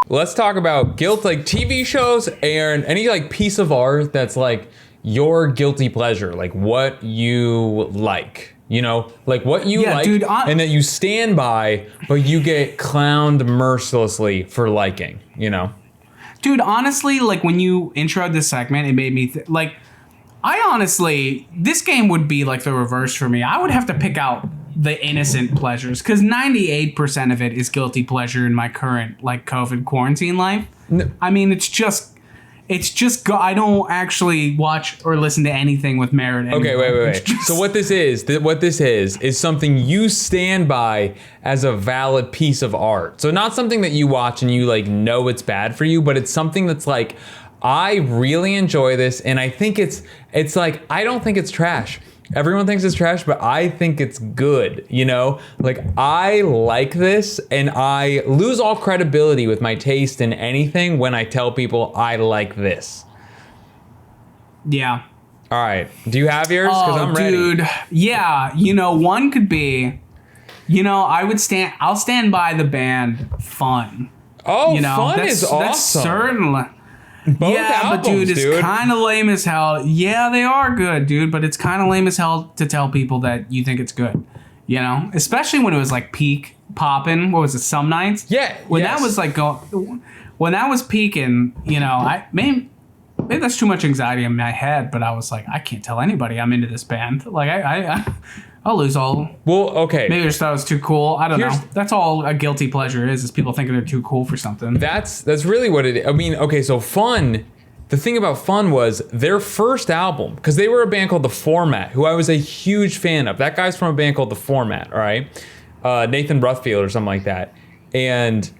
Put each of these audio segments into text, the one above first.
Let's talk about guilt, like TV shows and any like piece of art that's like your guilty pleasure, like what you like, you know, like what you like, dude, and that you stand by, but you get clowned mercilessly for liking, you know? Dude, honestly, like when you introed this segment, it made me like, I honestly, this game would be like the reverse for me. I would have to pick out the innocent pleasures because 98% of it is guilty pleasure in my current like COVID quarantine life. I mean, it's just I don't actually watch or listen to anything with merit anymore. Okay, wait. So what this is something you stand by as a valid piece of art. So not something that you watch and you like know it's bad for you, but it's something that's like, I really enjoy this and I think it's like, I don't think it's trash. Everyone thinks it's trash, but I think it's good, you know? Like, I like this, and I lose all credibility with my taste in anything when I tell people I like this. Yeah. All right. Do you have yours? Because I'm ready. Dude. Yeah. You know, one could be, you know, I'll stand by the band Fun. Oh, you know, Fun is awesome. That's certainly... Both albums, but dude, it's kind of lame as hell. Yeah, they are good, dude, but it's kind of lame as hell to tell people that you think it's good. You know, especially when it was like peak popping. What was it? Some nights. Yeah. When that was like when that was peaking, you know, maybe that's too much anxiety in my head, but I was like, I can't tell anybody I'm into this band. Like I'll lose all. Well, okay. Maybe I just thought it was too cool. I don't know. That's all a guilty pleasure is people thinking they're too cool for something. That's really what it is. I mean, okay, so Fun, the thing about Fun was their first album, because they were a band called The Format, who I was a huge fan of. That guy's from a band called The Format, all right? Nathan Bruffield or something like that. And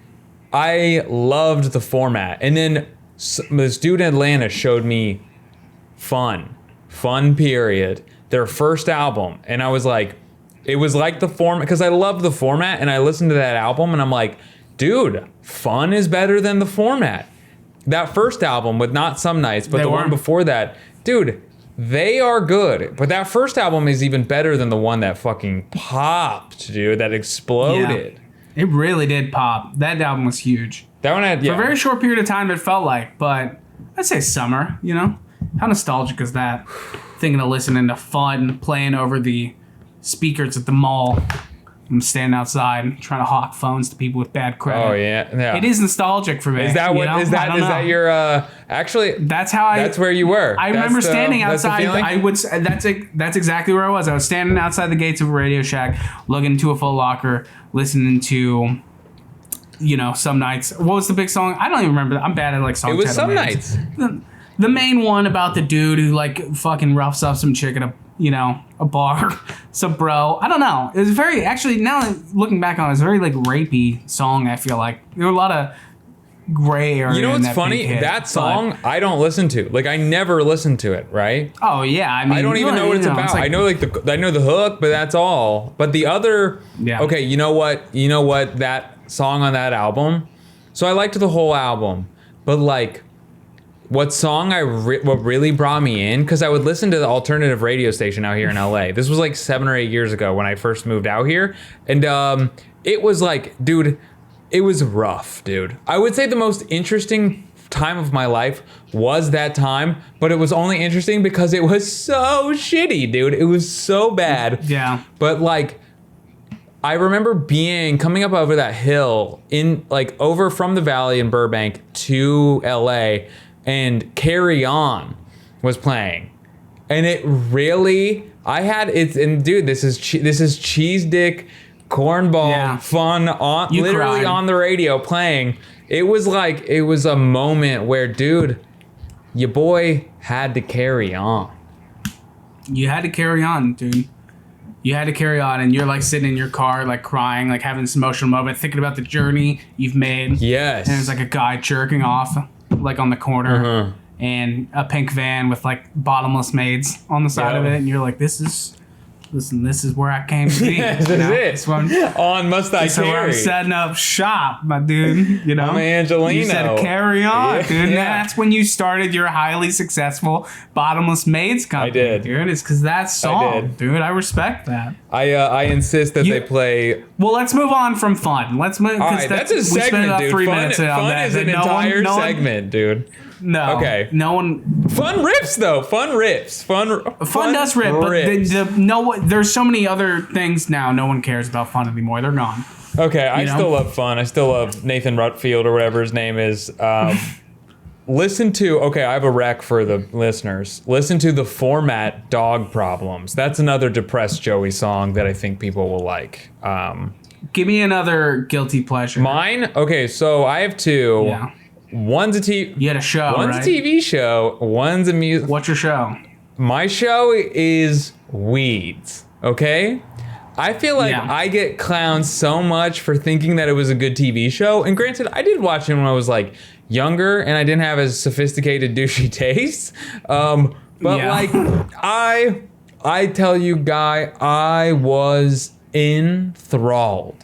I loved The Format. And then this dude in Atlanta showed me Fun period. Their first album, and I was like, it was like The Format, because I love The Format, and I listened to that album, and I'm like, dude, Fun is better than The Format. That first album with Not Some Nights, but one before that, dude, they are good. But that first album is even better than the one that fucking popped, dude, that exploded. Yeah, it really did pop. That album was huge. That one had, for a very short period of time, it felt like, but I'd say summer, you know? How nostalgic is that? Thinking of listening to Fun, playing over the speakers at the mall. I'm standing outside trying to hawk phones to people with bad credit. Oh yeah. It is nostalgic for me. Is that what? Is that your? Actually, that's how That's where you were. I remember standing outside. I would. That's exactly where I was. I was standing outside the gates of a Radio Shack, looking into a Foot Locker, listening to, you know, Some Nights. What was the big song? I don't even remember. I'm bad at like song. It was Some Nights. The main one about the dude who like fucking roughs up some chick at a bar. Some bro. I don't know. It was very, actually, now looking back on it, it's a very like rapey song, I feel like. There were a lot of gray area. You know what's funny? That song I don't listen to. Like I never listened to it, right? Oh yeah. I mean, I don't even know what it's about. Like, I know I know the hook, but that's all. But the other okay, you know what? That song on that album. So I liked the whole album, but like what song what really brought me in, because I would listen to the alternative radio station out here in LA. This was like 7 or 8 years ago when I first moved out here. And it was like, dude, it was rough, dude. I would say the most interesting time of my life was that time, but it was only interesting because it was so shitty, dude. It was so bad. Yeah. But like, I remember coming up over that hill in like over from the Valley in Burbank to LA, and Carry On was playing, and it really, dude, this is cheese dick cornball Fun on literally on the radio playing. It was a moment where, dude, your boy had to carry on. You had to carry on, dude. You had to carry on, and you're like sitting in your car, like crying, like having this emotional moment, thinking about the journey you've made. Yes. And it's like a guy jerking off, like on the corner, and a pink van with like bottomless maids on the side of it, and you're like, this is where I came to be. This is it. On Must I Carry. So I'm setting up shop, my dude. You know, I'm Angelino. You said carry on, dude. Yeah. That's when you started your highly successful bottomless maids company. I did, dude. It's because that song, dude. I respect that. I insist that they play. Well, let's move on from fun. Let's move. All right, that's a segment, dude. Fun is an entire segment, dude. No. Okay. No one. Fun rips though. Fun rips. Fun does rip, rips. but there's so many other things now. No one cares about fun anymore. They're gone. Okay, I still love fun. I still love Nathan Rutfield or whatever his name is. Listen to, I have a rec for the listeners. Listen to the Format Dog Problems. That's another Depressed Joey song that I think people will like. Give me another guilty pleasure. Mine? Okay, so I have two. Yeah. One's a TV. You had a show, One's right? a TV show. One's a music. What's your show? My show is Weeds. Okay? I feel like I get clowned so much for thinking that it was a good TV show. And granted, I did watch it when I was like younger and I didn't have as sophisticated douchey tastes. But like I tell you, Guy, I was enthralled.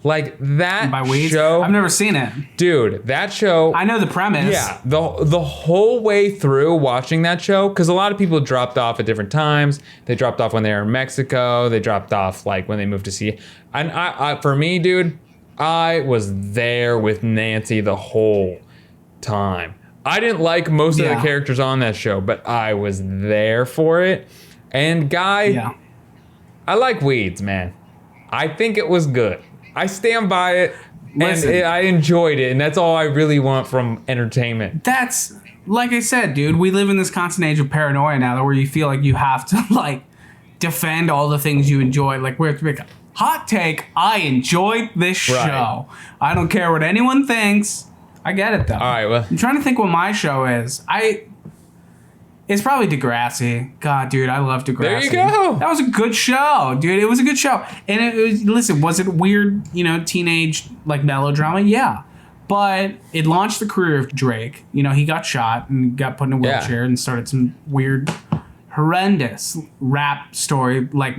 Like that By Weeds? show. I've never seen it. Dude, that show. I know the premise. Yeah, the whole way through watching that show, because a lot of people dropped off at different times. They dropped off when they were in Mexico. They dropped off like when they moved to see. And I for me, dude, I was there with Nancy the whole time. I didn't like most of the characters on that show, but I was there for it. And Guy, I like Weeds, man. I think it was good. I stand by it, and I enjoyed it, and that's all I really want from entertainment. That's, like I said, dude, we live in this constant age of paranoia now where you feel like you have to, like, defend all the things you enjoy. Like, we have to make a hot take. I enjoyed this show. I don't care what anyone thinks. I get it, though. All right, well. I'm trying to think what my show is. It's probably Degrassi. God, dude, I love Degrassi. There you go. That was a good show, dude. It was a good show. And it was, listen, was it weird, teenage, like, melodrama? Yeah. But it launched the career of Drake. He got shot and got put in a wheelchair and started some weird, horrendous rap story. Like,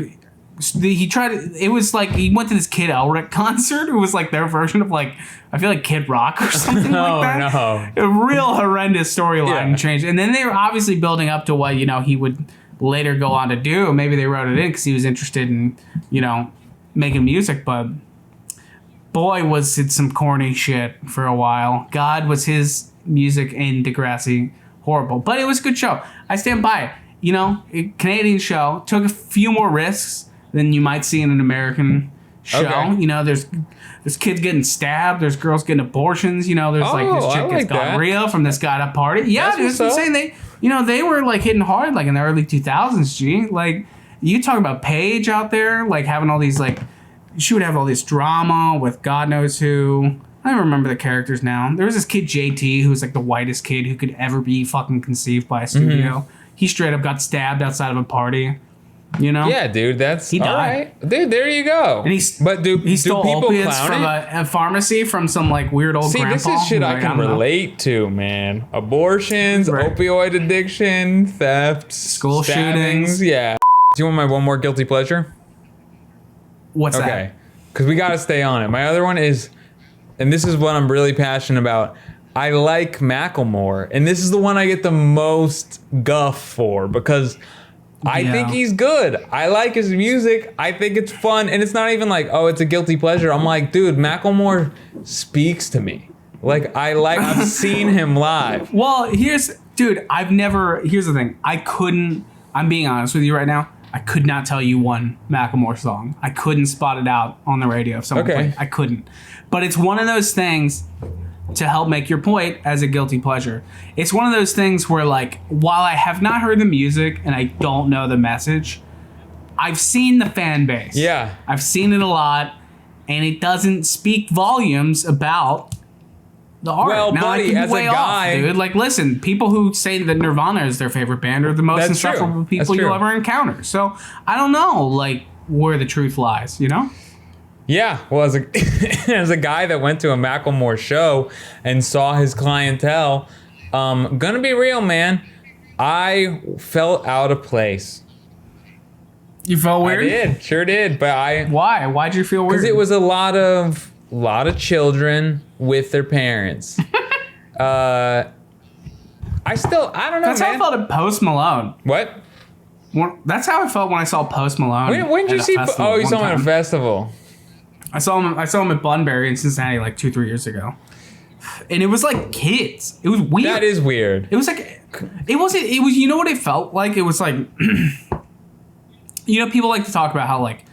it was like he went to this Kid Elric concert. It was like their version of like, I feel like Kid Rock or something like that. No. A real horrendous storyline changed. And then they were obviously building up to what, he would later go on to do. Maybe they wrote it in because he was interested in, making music. But boy, was it some corny shit for a while. God, was his music in Degrassi horrible. But it was a good show. I stand by it. A Canadian show. Took a few more risks than you might see in an American show. Okay. There's kids getting stabbed. There's girls getting abortions. There's like this chick gets gonorrhea from this guy at a party. Yeah, dude, it's insane. They were like hitting hard like in the early 2000s. G, like you talk about Paige out there, like having all these like she would have all this drama with God knows who. I don't remember the characters now. There was this kid JT who was like the whitest kid who could ever be fucking conceived by a studio. Mm-hmm. He straight up got stabbed outside of a party. Yeah, dude, that's he died. All right. Dude, there you go. And he stole people opiates from a pharmacy from some like weird old grandpa. This is shit I can relate to, man. Abortions, opioid addiction, thefts, school shootings. Yeah. Do you want my one more guilty pleasure? What's that? Okay, because we got to stay on it. My other one is, and this is what I'm really passionate about. I like Macklemore, and this is the one I get the most guff for because I think he's good. I like his music. I think it's fun. And it's not even like, it's a guilty pleasure. I'm like, dude, Macklemore speaks to me. Like, I've seen him live. Well, here's the thing. I'm being honest with you right now. I could not tell you one Macklemore song. I couldn't spot it out on the radio if someone played. I couldn't. But it's one of those things to help make your point as a guilty pleasure. It's one of those things where, like, while I have not heard the music and I don't know the message, I've seen the fan base. Yeah. I've seen it a lot, and it doesn't speak volumes about the art. Well, now, buddy, as a guy... dude. Like, listen, people who say that Nirvana is their favorite band are the most insufferable people you'll ever encounter. So, I don't know, like, where the truth lies, Yeah, well, as a guy that went to a Macklemore show and saw his clientele, gonna be real, man, I felt out of place. You felt weird? I did, sure did, but Why? Why'd you feel weird? Because it was a lot of children with their parents. I don't know, That's how I felt at Post Malone. What? That's how I felt when I saw Post Malone. When did you at a see? festival Oh, you one saw him at a time. festival. I saw him at Bunbury in Cincinnati like 2-3 years ago, and it was like kids. It was weird. That is weird. It was like it wasn't. It was. You know what it felt like? It was like you know, people like to talk about how like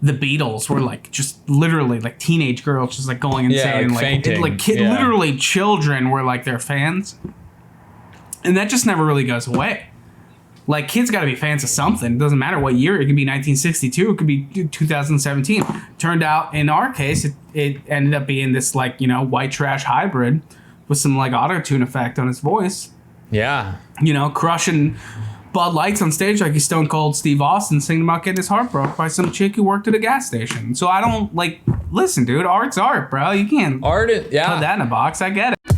the Beatles were like just literally like teenage girls just like going insane, like fainting. Literally children were like their fans, and that just never really goes away. Like, kids got to be fans of something. It doesn't matter what year. It could be 1962. It could be 2017. Turned out, in our case, it ended up being this, like, you know, white trash hybrid with some, like, auto-tune effect on his voice. Yeah. You know, crushing Bud Lights on stage like he's Stone Cold Steve Austin singing about getting his heart broke by some chick who worked at a gas station. So I don't, like, listen, dude, art's art, bro. You can't Art, yeah. put that in a box. I get it.